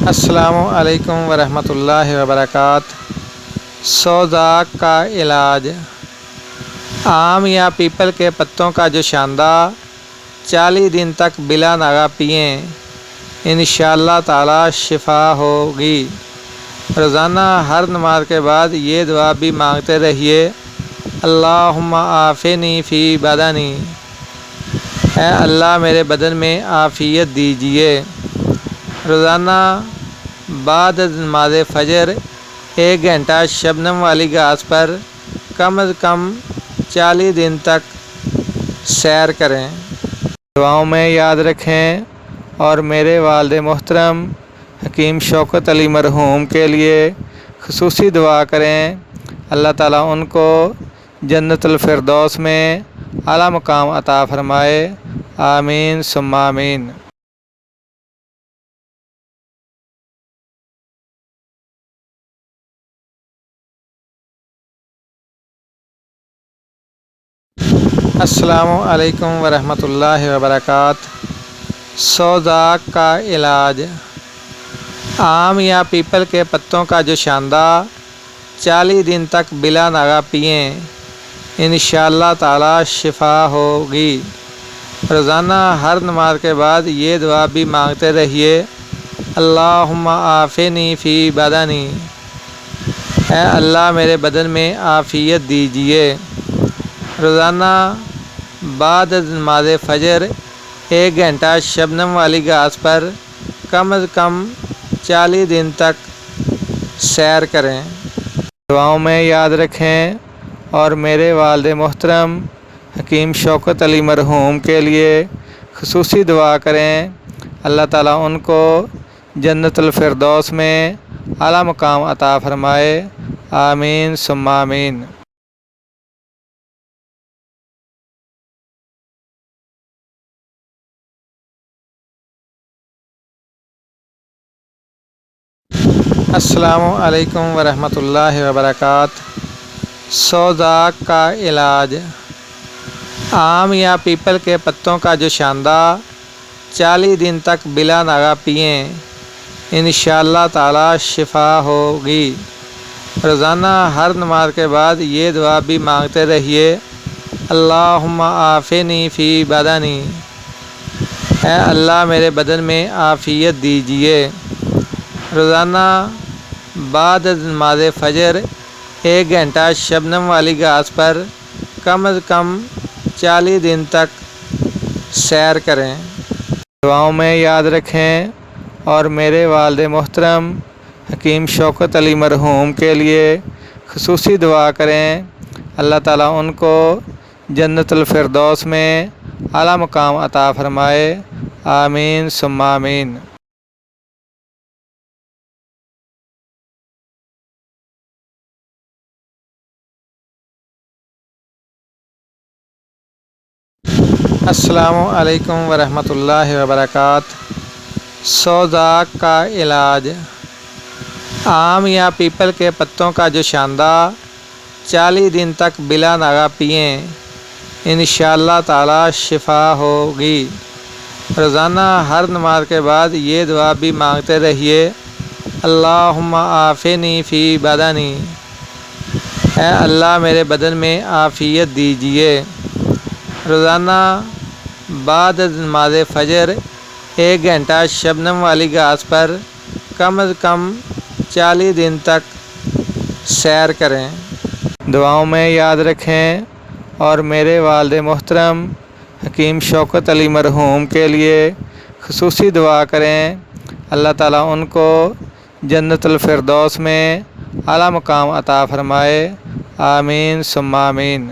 السلام علیکم ورحمۃ اللہ وبرکاتہ۔ سوزاک کا علاج۔ آم یا پیپل کے پتوں کا جو شاندہ 40 دن تک بلا ناغہ پئیں، انشاءاللہ تعالی شفا ہوگی۔ روزانہ ہر نماز کے بعد یہ دعا بھی مانگتے رہیے، اللہم عافنی فی بدنی، اے اللہ میرے بدن میں عافیت دیجیے۔ روزانہ بعد نماز فجر 1 گھنٹہ شبنم والی گھاس پر کم از کم 40 دن تک سیر کریں۔ دعاؤں میں یاد رکھیں اور میرے والد محترم حکیم شوکت علی مرحوم کے لیے خصوصی دعا کریں، اللہ تعالیٰ ان کو جنت الفردوس میں اعلیٰ مقام عطا فرمائے، آمین ثم آمین۔ السلام علیکم ورحمۃ اللہ وبرکاتہ۔ سوزاک کا علاج۔ آم یا پیپل کے پتوں کا جو شاندہ 40 دن تک بلا ناغہ پئیں، انشاءاللہ تعالی شفا ہوگی۔ روزانہ ہر نماز کے بعد یہ دعا بھی مانگتے رہیے، اللہم عافنی فی بدنی، اے اللہ میرے بدن میں عافیت دیجیے۔ روزانہ بعد نماز فجر 1 گھنٹہ شبنم والی گھاس پر کم از کم 40 دن تک سیر کریں۔ دعاؤں میں یاد رکھیں اور میرے والد محترم حکیم شوکت علی مرحوم کے لیے خصوصی دعا کریں، اللہ تعالیٰ ان کو جنت الفردوس میں اعلیٰ مقام عطا فرمائے، آمین ثم آمین۔ السلام علیکم ورحمۃ اللہ وبرکاتہ۔ سوزاک کا علاج۔ آم یا پیپل کے پتوں کا جو شاندہ 40 دن تک بلا ناغہ پئیں، انشاءاللہ تعالی شفا ہوگی۔ روزانہ ہر نماز کے بعد یہ دعا بھی مانگتے رہیے، اللہم عافنی فی بدنی، اے اللہ میرے بدن میں عافیت دیجیے۔ روزانہ بعد نماز فجر 1 گھنٹہ شبنم والی گھاس پر کم از کم 40 دن تک سیر کریں۔ دعاؤں میں یاد رکھیں اور میرے والد محترم حکیم شوکت علی مرحوم کے لیے خصوصی دعا کریں، اللہ تعالیٰ ان کو جنت الفردوس میں اعلیٰ مقام عطا فرمائے، آمین ثم آمین۔ السلام علیکم ورحمۃ اللہ وبرکاتہ۔ سوزاک کا علاج۔ آم یا پیپل کے پتوں کا جو شاندہ 40 دن تک بلا ناغہ پئیں، انشاءاللہ تعالی شفا ہوگی۔ روزانہ ہر نماز کے بعد یہ دعا بھی مانگتے رہیے، اللہم عافنی فی بدنی، اے اللہ میرے بدن میں عافیت دیجیے۔ روزانہ بعد نماز فجر 1 گھنٹہ شبنم والی گھاس پر کم از کم 40 دن تک سیر کریں۔ دعاؤں میں یاد رکھیں اور میرے والد محترم حکیم شوکت علی مرحوم کے لیے خصوصی دعا کریں، اللہ تعالیٰ ان کو جنت الفردوس میں اعلیٰ مقام عطا فرمائے، آمین ثم آمین۔